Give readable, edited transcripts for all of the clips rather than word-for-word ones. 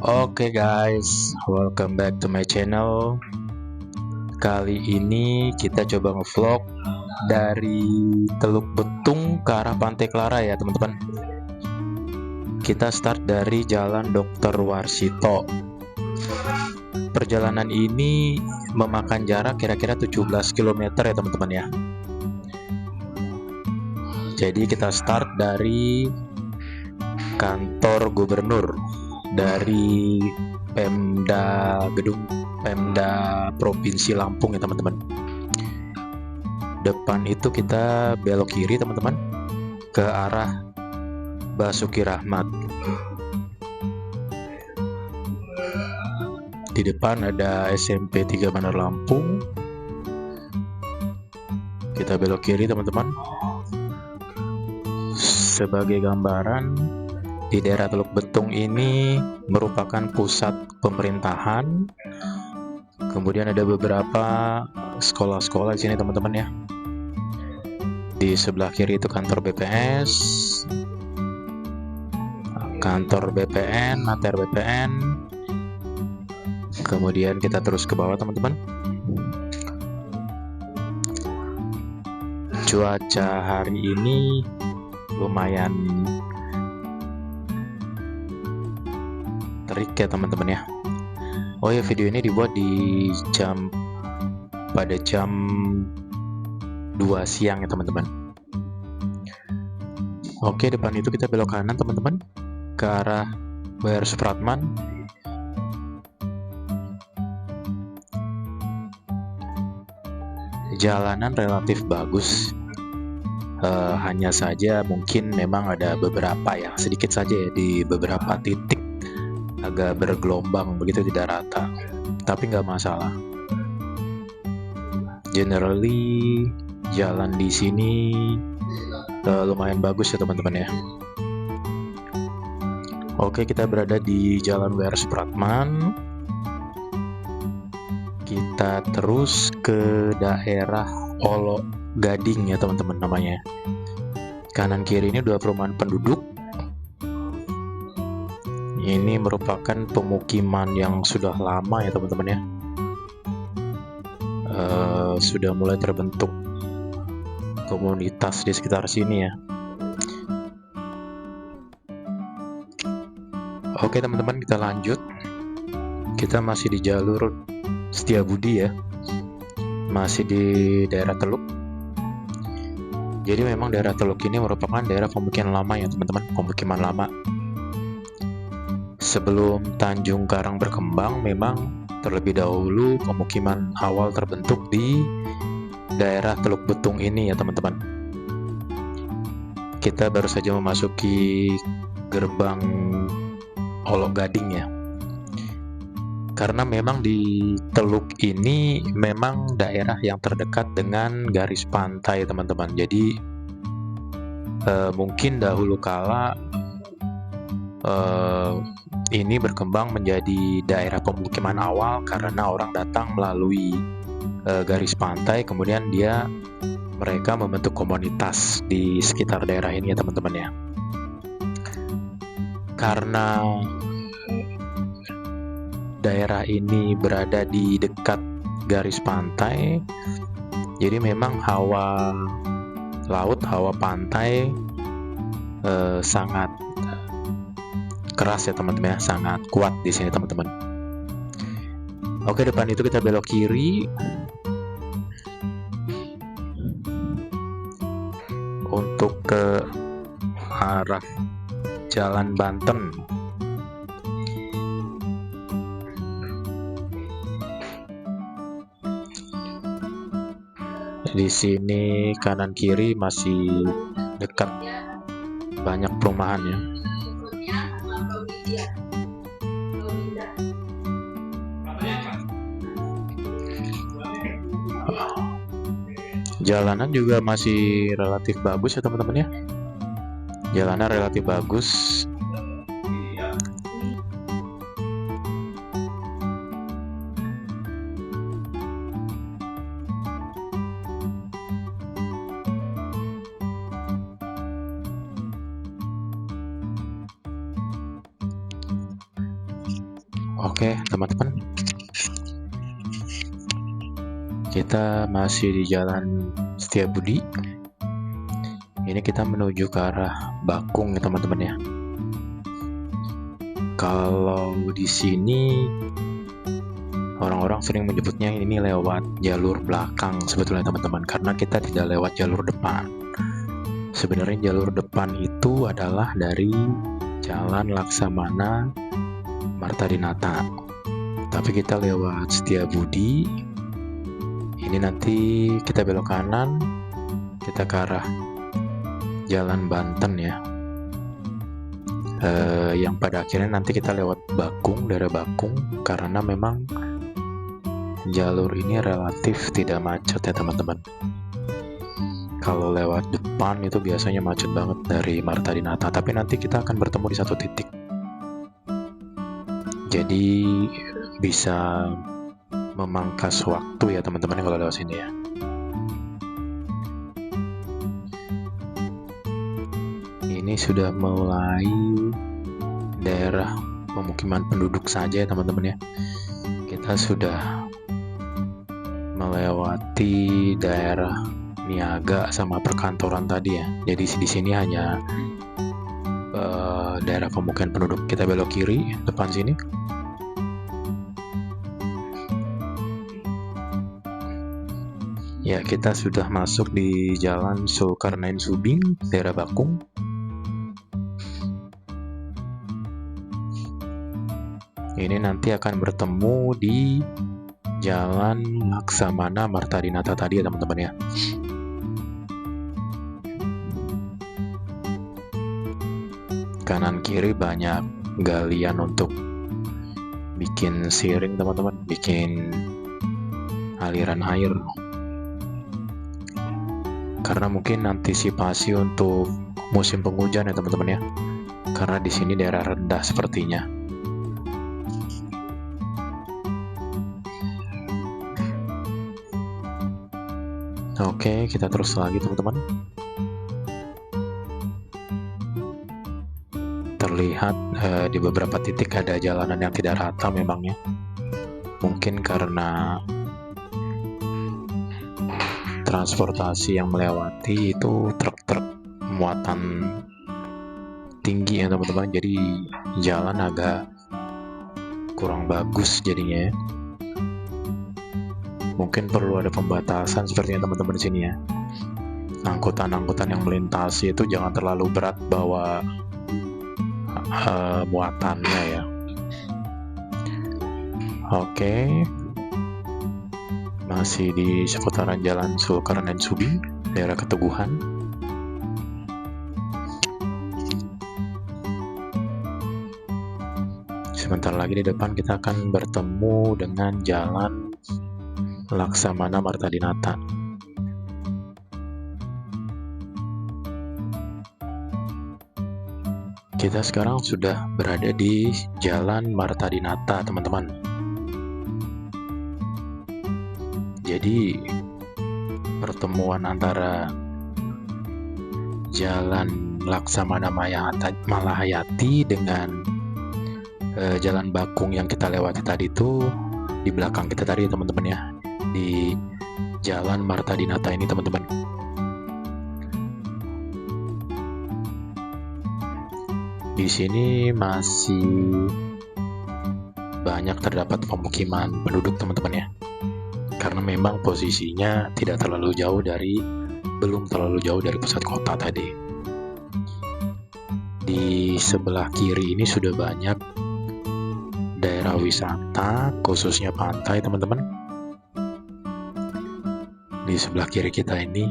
Oke guys, welcome back to my channel. Kali ini kita coba ngevlog dari Teluk Betung ke arah Pantai Clara ya teman-teman. Kita start dari Jalan Dr. Warsito. Perjalanan ini memakan jarak kira-kira 17 km ya teman-teman ya. Jadi kita start dari kantor gubernur, dari gedung Pemda Provinsi Lampung ya teman-teman. Depan itu kita belok kiri teman-teman ke arah Basuki Rahmat. Di depan ada SMP 3 Bandar Lampung. Kita belok kiri teman-teman. Sebagai gambaran, di daerah Teluk Betung ini merupakan pusat pemerintahan. Kemudian ada beberapa sekolah-sekolah di sini teman-teman ya. Di sebelah kiri itu kantor BPS, kantor BPN, ATR BPN. Kemudian kita terus ke bawah teman-teman. Cuaca hari ini lumayan terik ya teman-teman ya. Oh ya, video ini dibuat pada jam 2 siang ya teman-teman. Oke, depan itu kita belok kanan teman-teman ke arah WR Supratman. Jalanan relatif bagus. Hanya saja mungkin memang ada beberapa ya, sedikit saja ya, di beberapa titik agak bergelombang begitu, tidak rata, tapi nggak masalah. Generally jalan di sini lumayan bagus ya teman-teman ya. Oke, kita berada di Jalan WR Supratman. Kita terus ke daerah Olo Gading ya teman-teman namanya. Kanan kiri ini dua perumahan penduduk. Ini merupakan pemukiman yang sudah lama ya teman-teman ya. Sudah mulai terbentuk komunitas di sekitar sini ya. Oke teman-teman, kita lanjut. Kita masih di jalur Setiabudi ya, masih di daerah Teluk. Jadi memang daerah Teluk ini merupakan daerah pemukiman lama ya teman-teman, pemukiman lama. Sebelum Tanjung Karang berkembang, memang terlebih dahulu pemukiman awal terbentuk di daerah Teluk Betung ini ya teman-teman. Kita baru saja memasuki gerbang Olo Gading ya. Karena memang di Teluk ini memang daerah yang terdekat dengan garis pantai teman-teman. Jadi mungkin dahulu kala ini berkembang menjadi daerah pemukiman awal karena orang datang melalui garis pantai, kemudian mereka membentuk komunitas di sekitar daerah ini ya teman-teman ya. Karena daerah ini berada di dekat garis pantai, jadi memang hawa laut, hawa pantai sangat keras ya teman-teman ya, sangat kuat di sini teman-teman. Oke, depan itu kita belok kiri untuk ke arah Jalan Banten. Di sini kanan kiri masih dekat banyak perumahan ya. Jalanan juga masih relatif bagus ya teman-teman ya. Jalanan relatif bagus. Oke, teman-teman, kita masih di Jalan Setiabudi. Ini kita menuju ke arah Bakung ya teman-teman ya. Kalau di sini orang-orang sering menyebutnya ini lewat jalur belakang sebetulnya teman-teman, karena kita tidak lewat jalur depan. Sebenarnya jalur depan itu adalah dari Jalan Laksamana Marta Dinata, tapi kita lewat Setiabudi. Ini nanti kita belok kanan, kita ke arah Jalan Banten ya, yang pada akhirnya nanti kita lewat Bakung, daerah Bakung, karena memang jalur ini relatif tidak macet ya teman-teman. Kalau lewat depan itu biasanya macet banget dari Marta Dinata, tapi nanti kita akan bertemu di satu titik, jadi bisa memangkas waktu ya teman-teman kalau lewat sini ya. Ini sudah mulai daerah pemukiman penduduk saja ya teman-teman ya. Kita sudah melewati daerah niaga sama perkantoran tadi ya. Jadi di sini hanya daerah pemukiman penduduk. Kita belok kiri depan sini. Ya, kita sudah masuk di Jalan Zulkarnain Subing, daerah Bakung. Ini nanti akan bertemu di Jalan Laksamana Marta Dinata tadi ya teman-teman ya. Kanan kiri banyak galian untuk bikin siring teman-teman, bikin aliran air. Karena mungkin antisipasi untuk musim penghujan ya teman-teman ya. Karena di sini daerah rendah sepertinya. Oke, kita terus lagi teman-teman. Terlihat di beberapa titik ada jalanan yang tidak rata memangnya. Mungkin karena transportasi yang melewati itu truk-truk muatan tinggi ya teman-teman. Jadi jalan agak kurang bagus jadinya ya. Mungkin perlu ada pembatasan sepertinya teman-teman di sini ya. Angkutan-angkutan yang melintasi itu jangan terlalu berat bawa muatannya ya. Oke, masih di seputaran Jalan Zulkarnain Subing, daerah Keteguhan. Sebentar lagi di depan kita akan bertemu dengan Jalan Laksamana Marta Dinata. Kita sekarang sudah berada di Jalan Marta Dinata, teman-teman. Jadi pertemuan antara Jalan Laksamana Malahayati dengan Jalan Bakung yang kita lewati tadi itu di belakang kita tadi teman-teman ya, di Jalan Marta Dinata ini teman-teman. Di sini masih banyak terdapat pemukiman penduduk teman-teman ya, karena memang posisinya belum terlalu jauh dari pusat kota tadi. Di sebelah kiri ini sudah banyak daerah wisata, khususnya pantai teman-teman. Di sebelah kiri kita ini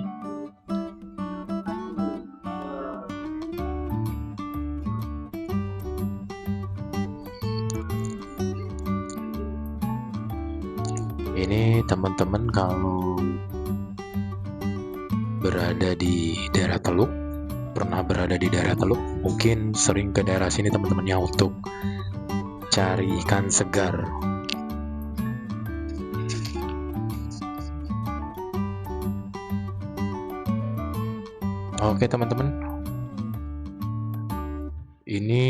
teman-teman kalau berada di daerah Teluk, pernah berada di daerah Teluk, mungkin sering ke daerah sini teman-temannya untuk cari ikan segar. Oke teman-teman, ini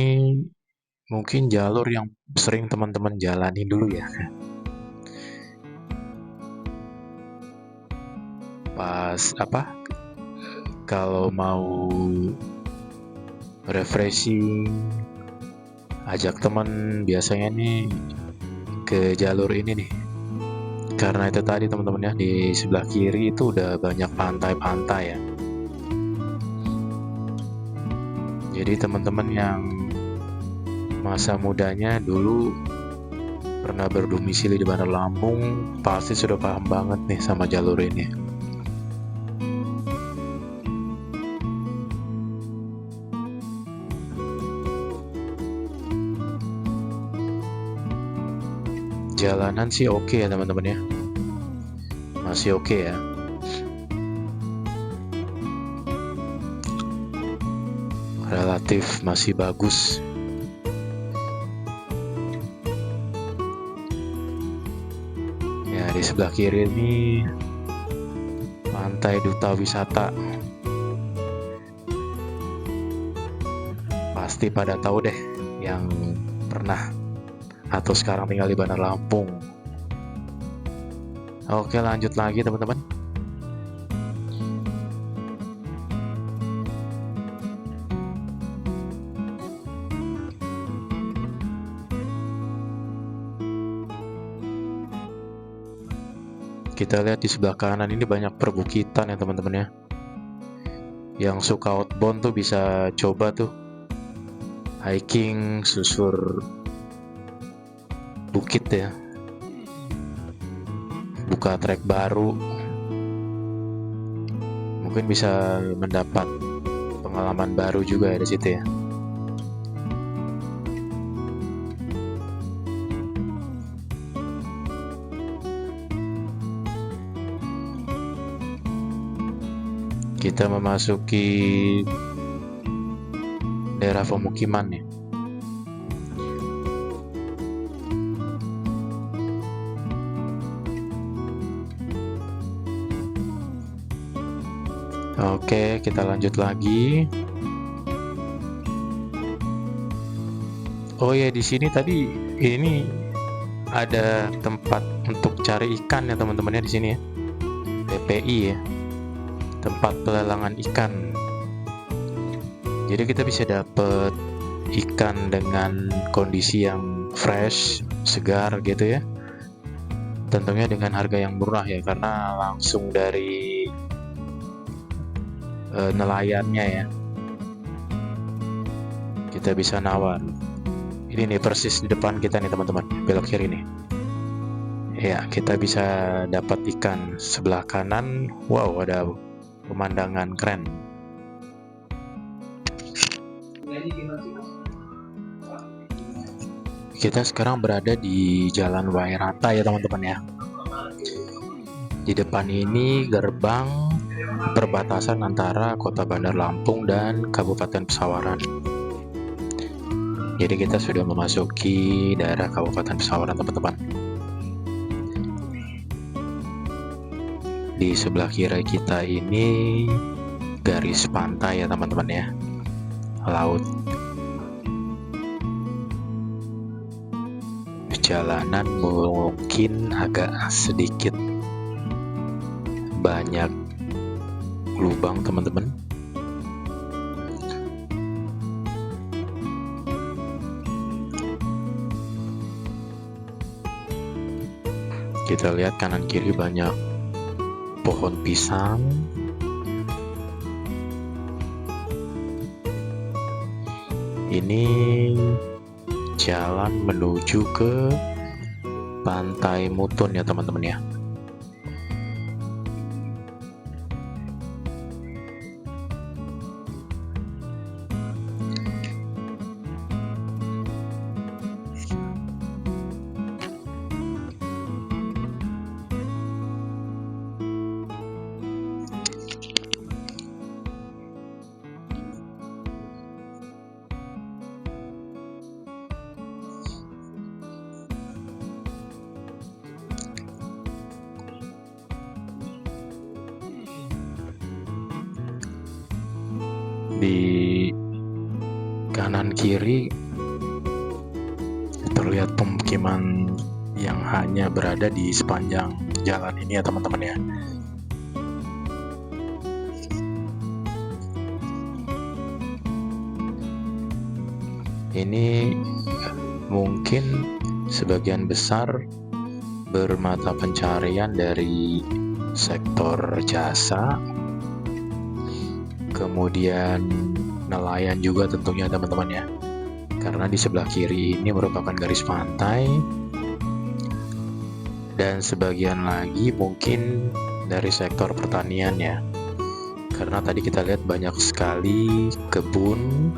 mungkin jalur yang sering teman-teman jalani dulu ya. Pas kalau mau refreshing, ajak teman biasanya nih ke jalur ini nih. Karena itu tadi teman-teman ya, di sebelah kiri itu udah banyak pantai-pantai ya. Jadi teman-teman yang masa mudanya dulu pernah berdomisili di Bandar Lampung pasti sudah paham banget nih sama jalur ini. Jalanan sih oke ya teman-teman ya, masih oke ya. Relatif masih bagus. Ya, di sebelah kiri ini Pantai Duta Wisata. Pasti pada tahu deh yang pernah atau sekarang tinggal di Bandar Lampung. Oke, lanjut lagi teman-teman. Kita lihat di sebelah kanan ini banyak perbukitan ya teman-teman ya. Yang suka outbound tuh bisa coba tuh hiking susur bukit ya, buka trek baru, mungkin bisa mendapat pengalaman baru juga ya di situ ya. Kita memasuki daerah pemukiman nih. Oke, kita lanjut lagi. Oh ya, di sini tadi ini ada tempat untuk cari ikan ya teman-teman ya di sini ya. PPI ya. Tempat pelelangan ikan. Jadi kita bisa dapet ikan dengan kondisi yang fresh, segar gitu ya. Tentunya dengan harga yang murah ya, karena langsung dari nelayannya ya. Kita bisa nawar. Ini nih persis di depan kita nih teman-teman, belok kiri nih. Ya, kita bisa dapat ikan. Sebelah kanan, wow, ada pemandangan keren. Kita sekarang berada di Jalan Wairata ya teman-teman ya. Di depan ini gerbang perbatasan antara Kota Bandar Lampung dan Kabupaten Pesawaran. Jadi kita sudah memasuki daerah Kabupaten Pesawaran teman-teman. Di sebelah kiri kita ini garis pantai ya teman-teman ya, laut. Jalanan mungkin agak sedikit banyak lubang teman-teman. Kita lihat kanan kiri banyak pohon pisang. Ini jalan menuju ke Pantai Mutun ya teman-teman ya. Di kanan kiri Terlihat pemukiman yang hanya berada di sepanjang jalan ini ya teman-teman ya. Ini mungkin sebagian besar bermata pencarian dari sektor jasa, kemudian nelayan juga tentunya teman-teman ya, karena di sebelah kiri ini merupakan garis pantai, dan sebagian lagi mungkin dari sektor pertanian ya, karena tadi kita lihat banyak sekali kebun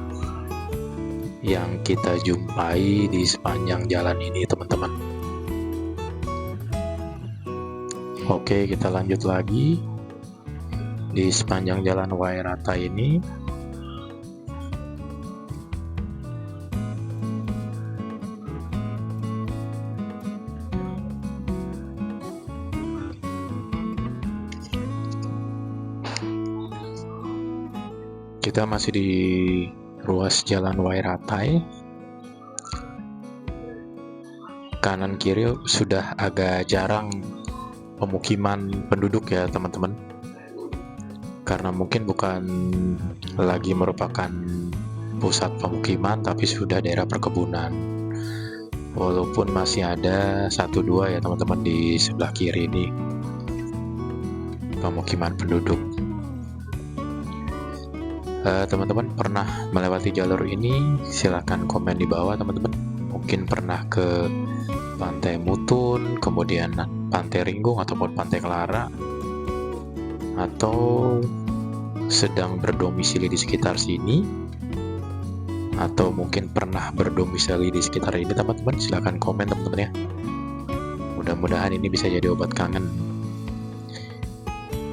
yang kita jumpai di sepanjang jalan ini teman-teman. Oke, kita lanjut lagi. Di sepanjang jalan Wairata ini kita masih di ruas jalan Wairatai. Kanan kiri sudah agak jarang pemukiman penduduk ya teman-teman, karena mungkin bukan lagi merupakan pusat pemukiman tapi sudah daerah perkebunan, walaupun masih ada 1-2 ya teman-teman di sebelah kiri ini pemukiman penduduk. Teman-teman pernah melewati jalur ini? Silahkan komen di bawah teman-teman. Mungkin pernah ke Pantai Mutun, kemudian Pantai Ringgung ataupun Pantai Clara, atau sedang berdomisili di sekitar sini, atau mungkin pernah berdomisili di sekitar ini teman-teman. Silahkan komen teman-teman ya. Mudah-mudahan ini bisa jadi obat kangen.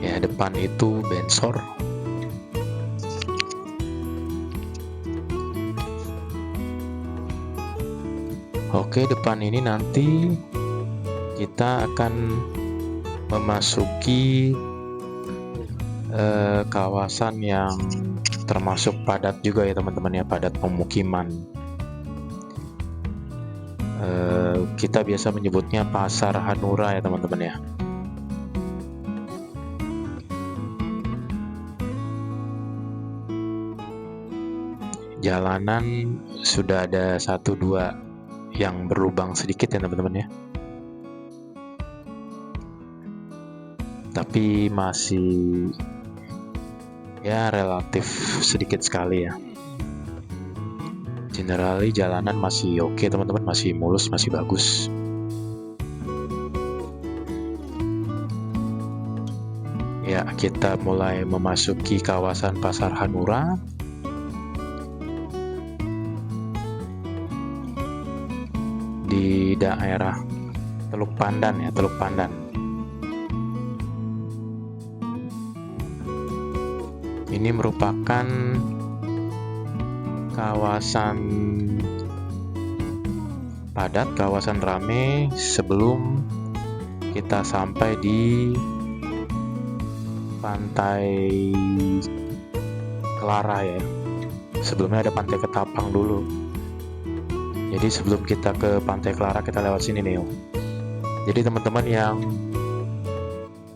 Ya, depan itu Bensor. Oke, depan ini nanti kita akan memasuki kawasan yang termasuk padat juga ya teman-teman ya, padat pemukiman. Kita biasa menyebutnya Pasar Hanura ya teman-teman ya. Jalanan sudah ada 1-2 yang berlubang sedikit ya teman-teman ya, tapi masih ya relatif sedikit sekali ya. Generally jalanan masih oke teman-teman, masih mulus, masih bagus. Ya, kita mulai memasuki kawasan Pasar Hanura. Di daerah Teluk Pandan ya, Teluk Pandan. Ini merupakan kawasan padat, kawasan rame sebelum kita sampai di Pantai Clara ya. Sebelumnya ada Pantai Ketapang dulu. Jadi sebelum kita ke Pantai Clara kita lewat sini nih. Jadi teman-teman yang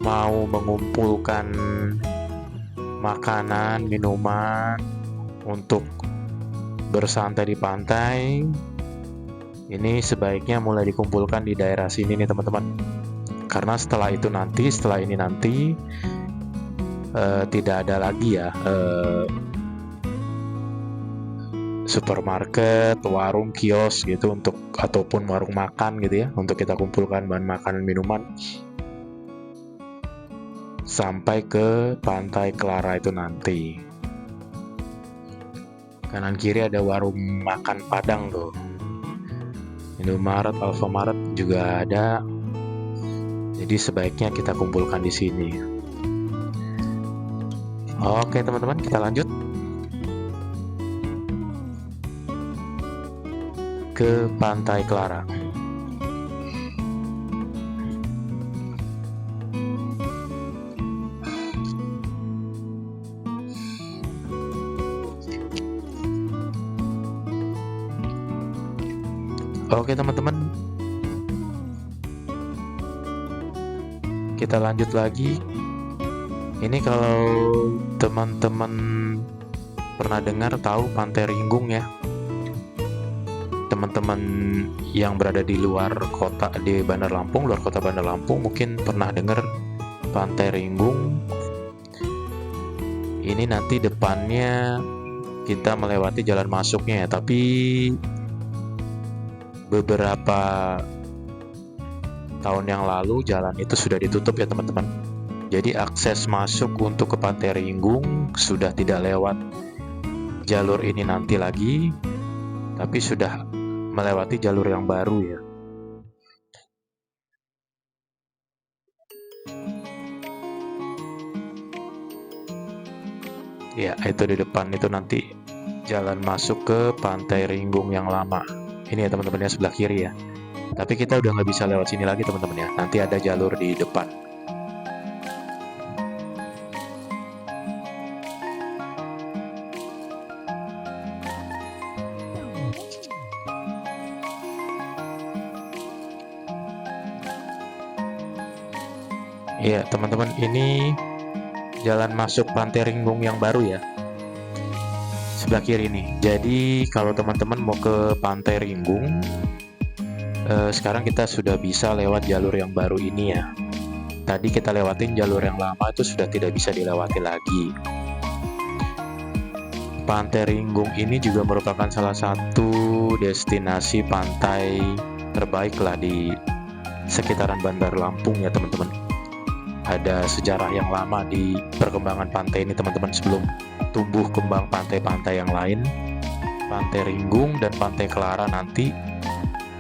mau mengumpulkan makanan, minuman untuk bersantai di pantai, ini sebaiknya mulai dikumpulkan di daerah sini nih teman-teman. Karena setelah ini nanti tidak ada lagi ya supermarket, warung, kios gitu untuk, ataupun warung makan gitu ya, untuk kita kumpulkan bahan makanan minuman sampai ke Pantai Clara itu nanti. Kanan kiri ada warung makan Padang tuh, Indomaret, Alfamaret juga ada. Jadi sebaiknya kita kumpulkan di sini. Oke teman-teman, kita lanjut ke Pantai Clara. Oke teman-teman, kita lanjut lagi. Ini kalau teman-teman pernah dengar tahu Pantai Ringgung ya, teman-teman yang berada di luar kota, di Bandar Lampung, luar kota Bandar Lampung mungkin pernah dengar Pantai Ringgung. Ini nanti depannya kita melewati jalan masuknya ya, tapi beberapa tahun yang lalu jalan itu sudah ditutup ya teman-teman. Jadi akses masuk untuk ke Pantai Ringgung sudah tidak lewat jalur ini nanti lagi, tapi sudah melewati jalur yang baru ya. Ya, itu di depan itu nanti jalan masuk ke Pantai Ringgung yang lama. Ini ya teman-teman ya, sebelah kiri ya. Tapi kita udah nggak bisa lewat sini lagi teman-teman ya. Nanti ada jalur di depan. Iya teman-teman, ini jalan masuk Pantai Ringgung yang baru ya, sebelah kiri nih. Jadi kalau teman-teman mau ke Pantai Ringgung, sekarang kita sudah bisa lewat jalur yang baru ini ya. Tadi kita lewatin jalur yang lama itu sudah tidak bisa dilewati lagi. Pantai Ringgung ini juga merupakan salah satu destinasi pantai terbaik lah di sekitaran Bandar Lampung ya teman-teman. Ada sejarah yang lama di perkembangan pantai ini teman-teman, sebelum tumbuh kembang pantai-pantai yang lain. Pantai Ringgung dan Pantai Kelara nanti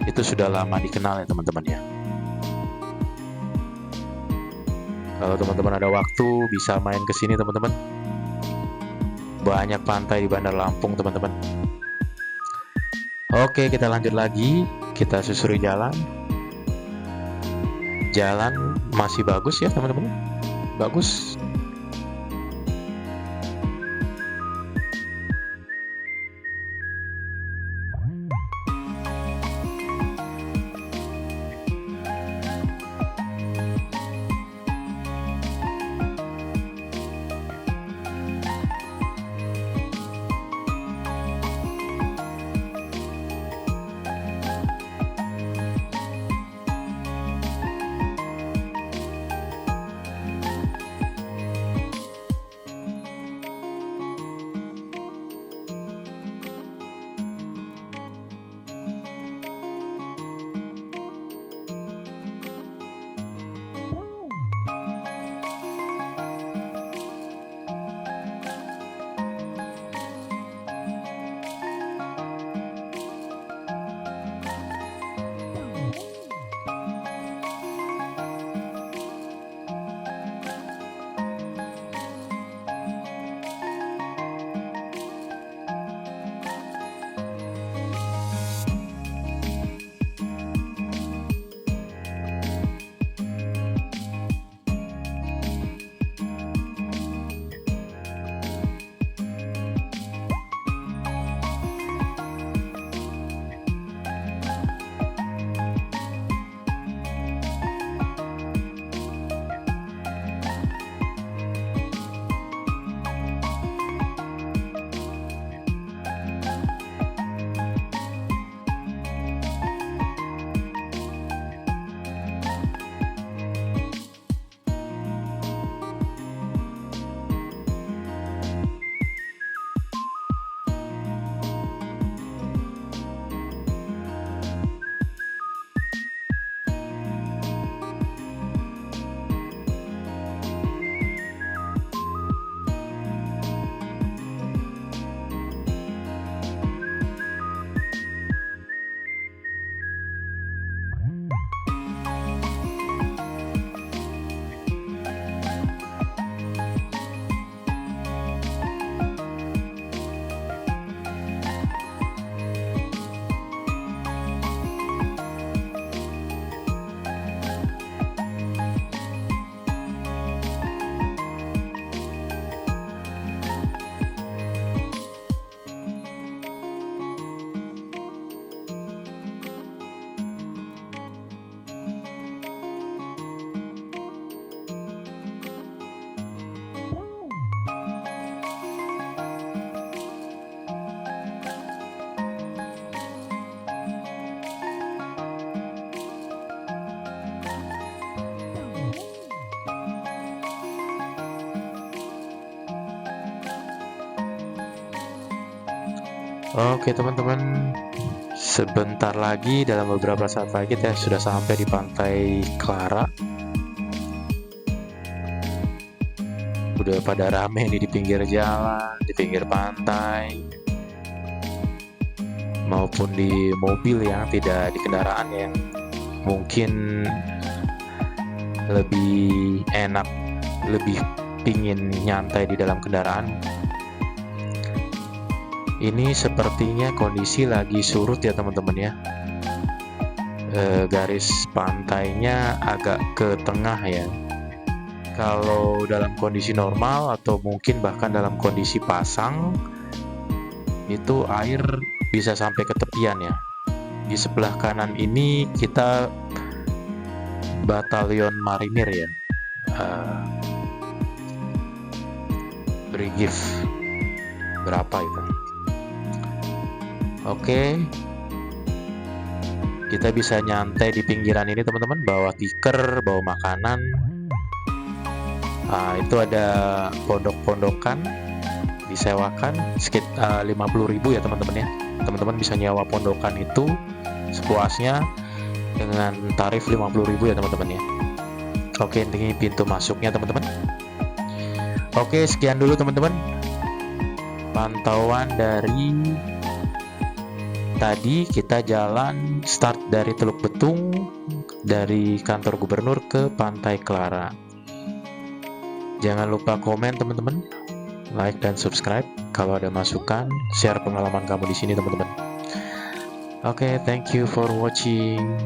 itu sudah lama dikenal ya teman-teman ya. Kalau teman-teman ada waktu bisa main ke sini teman-teman. Banyak pantai di Bandar Lampung teman-teman. Oke, kita lanjut lagi. Kita susuri jalan. Jalan masih bagus ya teman-teman. Bagus. Oke teman-teman, sebentar lagi, dalam beberapa saat lagi kita sudah sampai di Pantai Clara. Udah pada rame nih di pinggir jalan, di pinggir pantai, maupun di mobil yang tidak di kendaraan yang mungkin lebih enak, lebih pingin nyantai di dalam kendaraan. Ini sepertinya kondisi lagi surut ya teman-teman ya. Garis pantainya agak ke tengah ya. Kalau dalam kondisi normal atau mungkin bahkan dalam kondisi pasang, itu air bisa sampai ke tepian ya. Di sebelah kanan ini kita batalion marinir ya, Brigif berapa itu. Oke, kita bisa nyantai di pinggiran ini teman-teman, bawa tikar, bawa makanan. Nah, itu ada pondok-pondokan disewakan sekitar 50.000 ya teman-teman ya. Teman-teman bisa nyewa pondokan itu sepuasnya dengan tarif 50.000 ya teman-teman ya. Oke, ini pintu masuknya teman-teman. Oke, sekian dulu teman-teman pantauan dari tadi. Kita jalan start dari Teluk Betung, dari kantor gubernur ke Pantai Clara. Jangan lupa komen teman-teman, like dan subscribe. Kalau ada masukan, share pengalaman kamu di sini teman-teman. Oke, thank you for watching.